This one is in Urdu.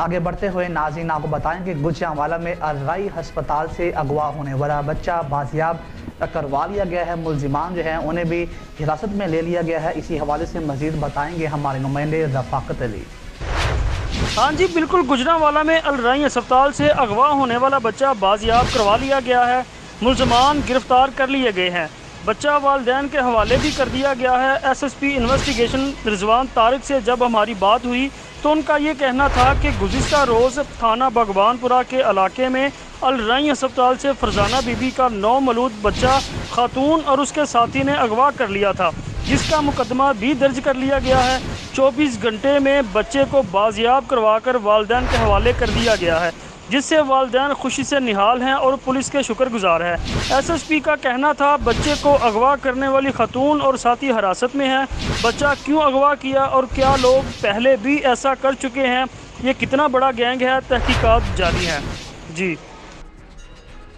آگے بڑھتے ہوئے ناظرین آپ کو بتائیں کہ گوجرانوالہ میں الرائی ہسپتال سے اغوا ہونے والا بچہ بازیاب کروا لیا گیا ہے۔ ملزمان جو ہیں انہیں بھی حراست میں لے لیا گیا ہے۔ اسی حوالے سے مزید بتائیں گے ہمارے نمائندے رفاقت علی۔ ہاں جی بالکل، گوجرانوالہ میں الرائی ہسپتال سے اغوا ہونے والا بچہ بازیاب کروا لیا گیا ہے۔ ملزمان گرفتار کر لیے گئے ہیں۔ بچہ والدین کے حوالے بھی کر دیا گیا ہے۔ ایس ایس پی انویسٹیگیشن رضوان طارق سے جب ہماری بات ہوئی تو ان کا یہ کہنا تھا کہ گزشتہ روز تھانہ بھگوان پورہ کے علاقے میں الرائی ہسپتال سے فرزانہ بی بی کا 9 مولود بچہ خاتون اور اس کے ساتھی نے اغوا کر لیا تھا، جس کا مقدمہ بھی درج کر لیا گیا ہے۔ 24 گھنٹے میں بچے کو بازیاب کروا کر والدین کے حوالے کر دیا گیا ہے، جس سے والدین خوشی سے نہال ہیں اور پولیس کے شکر گزار ہیں۔ ایس ایس پی کا کہنا تھا بچے کو اغوا کرنے والی خاتون اور ساتھی حراست میں ہیں۔ بچہ کیوں اغوا کیا اور کیا لوگ پہلے بھی ایسا کر چکے ہیں، یہ کتنا بڑا گینگ ہے، تحقیقات جاری ہیں۔ جی